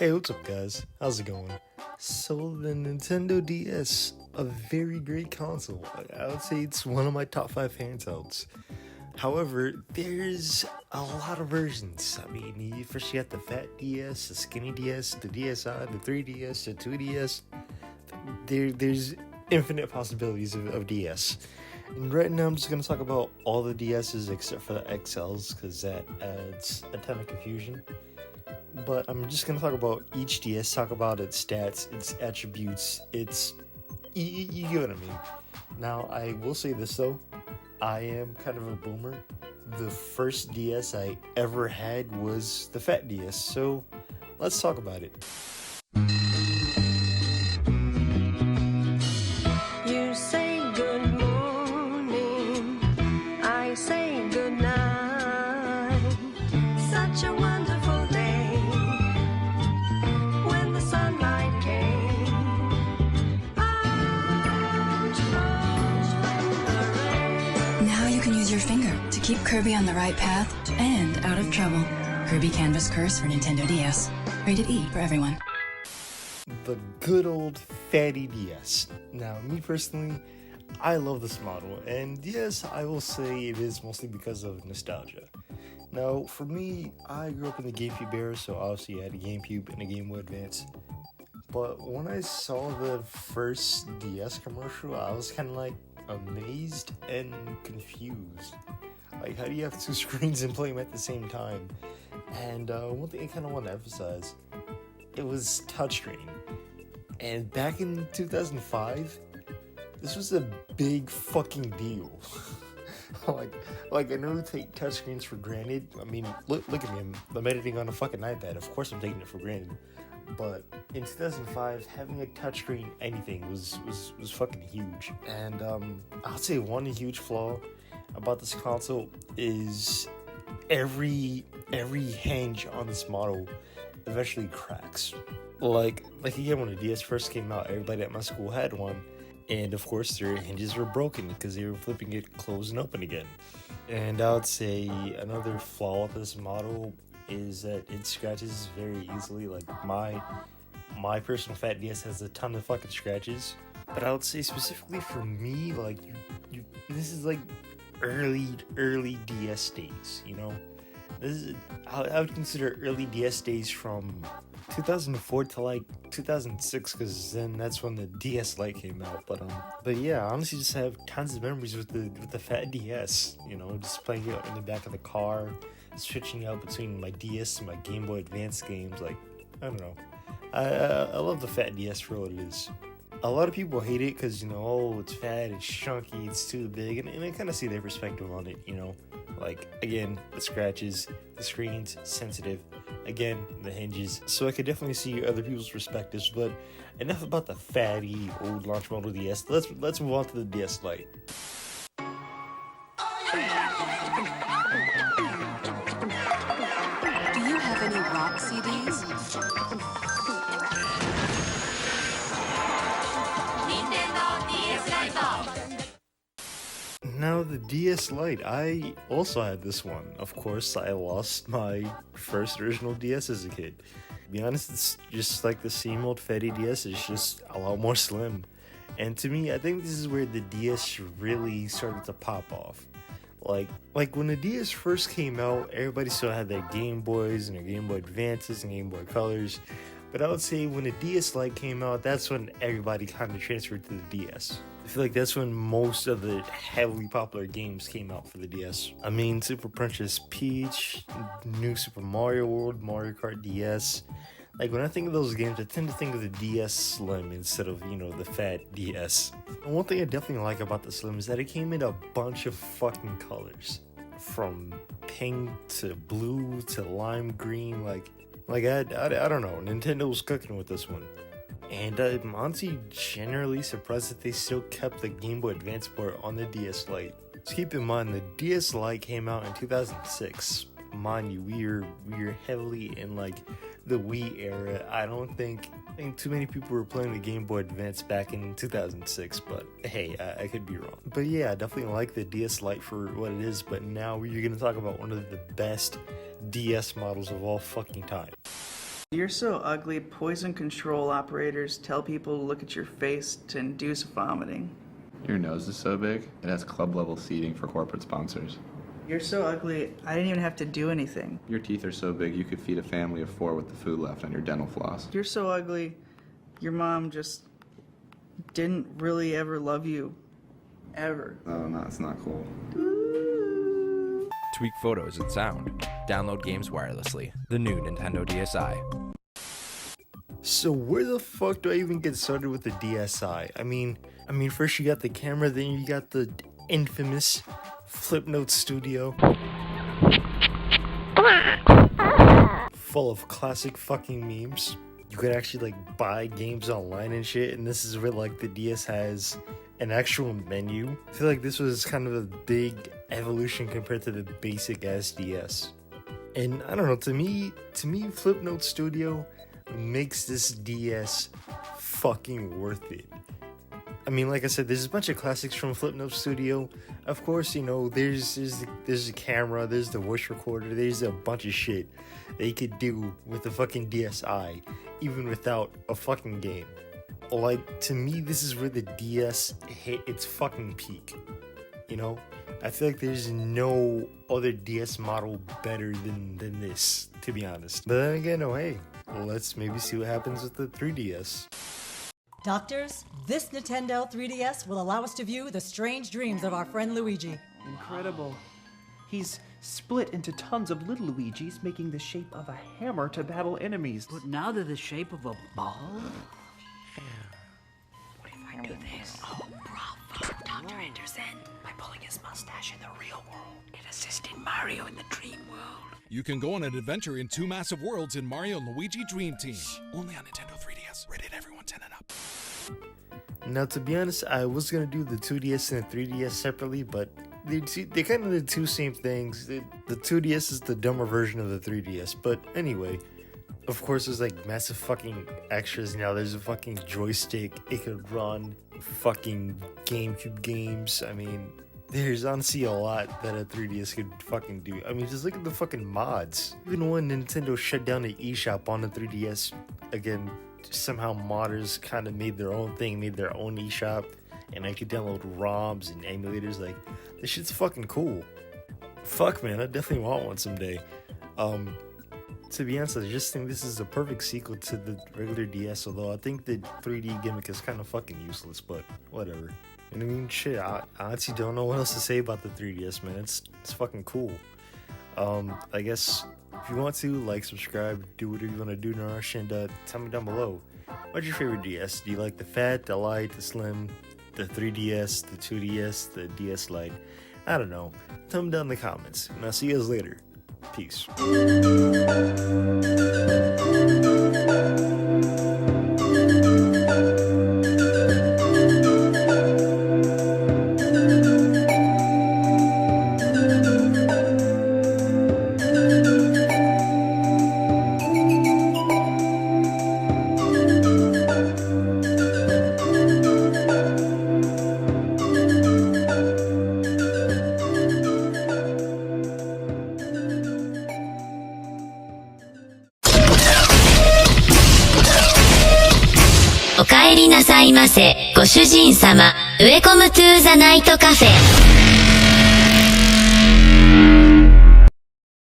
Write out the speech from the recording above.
Hey, what's up, guys? How's it going? So, the Nintendo DS, a very great console. I would say it's one of my top 5 handhelds. However, there's a lot of versions. I mean, you first got the Fat DS, the Skinny DS, the DSi, the 3DS, the 2DS. There's infinite possibilities of DS. And right now, I'm just going to talk about all the DSs except for the XLs, because that adds a ton of confusion. But I'm just gonna talk about each DS, talk about its stats, its attributes, you get what I mean. Now, I will say this though, I am kind of a boomer. The first DS I ever had was the Fat DS, so let's talk about it. You say good morning, I say good night. Such a wonderful day when the sunlight came. Out from the rain. Now you can use your finger to keep Kirby on the right path and out of trouble. Kirby Canvas Curse for Nintendo DS. Rated E for everyone. The good old Fatty DS. Now, me personally, I love this model, and yes, I will say it is mostly because of nostalgia. Now, for me, I grew up in the GameCube era, so obviously I had a GameCube and a Game Boy Advance. But when I saw the first DS commercial, I was kind of like amazed and confused. Like, how do you have two screens and play them at the same time? And one thing I kind of want to emphasize, it was touchscreen. And back in 2005, this was a big fucking deal. like I know we take touchscreens for granted. I mean, look at me, I'm editing on a fucking iPad. Of course I'm taking it for granted. But in 2005, having a touchscreen anything was fucking huge. And I'll say one huge flaw about this console is every hinge on this model eventually cracks. Like again, when the DS first came out, everybody at my school had one, and of course their hinges were broken because they were flipping it closed and open again. And I would say another flaw with this model is that it scratches very easily. Like my personal Fat DS has a ton of fucking scratches, but I would say specifically for me, like you this is like early DS days, you know. This is I would consider early DS days from 2004 to like 2006, because then that's when the DS Lite came out. But yeah, I honestly just have tons of memories with the Fat DS. You know, just playing it in the back of the car, switching out between my DS and my Game Boy Advance games. Like, I don't know, I love the Fat DS for what it is. A lot of people hate it because, you know, oh, it's fat, it's chunky, it's too big, and I kind of see their perspective on it, you know. Like, again, the scratches, the screen's sensitive, again, the hinges. So I could definitely see other people's perspectives, but enough about the fatty old launch model DS. Let's move on to the DS Lite. Do you have any rock CDs? Now, the DS Lite, I also had this one. Of course, I lost my first original DS as a kid. To be honest, it's just like the same old fatty DS, it's just a lot more slim. And to me, I think this is where the DS really started to pop off. Like when the DS first came out, everybody still had their Game Boys and their Game Boy Advances and Game Boy Colors. But I would say when the DS Lite came out, that's when everybody kind of transferred to the DS. I feel like that's when most of the heavily popular games came out for the DS. I mean, Super Princess Peach, New Super Mario World, Mario Kart DS. Like, when I think of those games, I tend to think of the DS Slim instead of, you know, the Fat DS. And one thing I definitely like about the Slim is that it came in a bunch of fucking colors. From pink to blue to lime green, like I don't know, Nintendo was cooking with this one. And I'm honestly generally surprised that they still kept the Game Boy Advance port on the DS Lite. So keep in mind, the DS Lite came out in 2006. Mind you, we are heavily in like the Wii era. I think too many people were playing the Game Boy Advance back in 2006, but hey, I could be wrong. But yeah, I definitely like the DS Lite for what it is, but now we're gonna talk about one of the best DS models of all fucking time. You're so ugly, poison control operators tell people to look at your face to induce vomiting. Your nose is so big, it has club level seating for corporate sponsors. You're so ugly, I didn't even have to do anything. Your teeth are so big you could feed a family of 4 with the food left on your dental floss. You're so ugly, your mom just didn't really ever love you. Ever. Oh, no, it's not cool. Tweak photos and sound. Download games wirelessly. The new Nintendo DSi. So where the fuck do I even get started with the DSi? I mean, first you got the camera, then you got the infamous Flipnote Studio. Full of classic fucking memes. You could actually like buy games online and shit, and this is where like the DS has an actual menu. I feel like this was kind of a big evolution compared to the basic ass DS. And I don't know, to me Flipnote Studio makes this DS fucking worth it. I mean, like I said, there's a bunch of classics from Flipnote Studio. Of course, you know, there's the camera, there's the voice recorder, there's a bunch of shit that you could do with the fucking DSi, even without a fucking game. Like, to me, this is where the DS hit its fucking peak. You know? I feel like there's no other DS model better than this, to be honest. But then again, oh hey, let's maybe see what happens with the 3DS. Doctors, this Nintendo 3DS will allow us to view the strange dreams of our friend Luigi. Incredible. He's split into tons of little Luigis, making the shape of a hammer to battle enemies. But now they're the shape of a ball? What if I do this? Oh, bravo. Dr. Anderson, by pulling his mustache in the real world, it assisted Mario in the dream world. You can go on an adventure in 2 massive worlds in Mario and Luigi Dream Team. Only on Nintendo 3DS. Rated everyone 10 and up. Now, to be honest, I was gonna do the 2DS and the 3DS separately, but they kind of the two same things. The 2DS is the dumber version of the 3DS, but anyway, of course, there's like massive fucking extras now. There's a fucking joystick. It could run fucking GameCube games. I mean, there's honestly a lot that a 3DS could fucking do. I mean, just look at the fucking mods. Even when Nintendo shut down the eShop on the 3DS, again, somehow modders kind of made their own thing, made their own eShop, and I could download ROMs and emulators. Like, this shit's fucking cool. Fuck, man, I definitely want one someday. To be honest, I just think this is a perfect sequel to the regular DS, although I think the 3D gimmick is kind of fucking useless, but whatever. And I mean, shit, I honestly don't know what else to say about the 3DS, man. It's fucking cool. I guess if you want to, like, subscribe, do whatever you want to do, Narush, and tell me down below. What's your favorite DS? Do you like the fat, the light, the slim, the 3DS, the 2DS, the DS Lite? I don't know. Tell me down in the comments, and I'll see you guys later. Peace.お帰りなさいませ、ご主人様。ウェコムトゥーザナイトカフェ。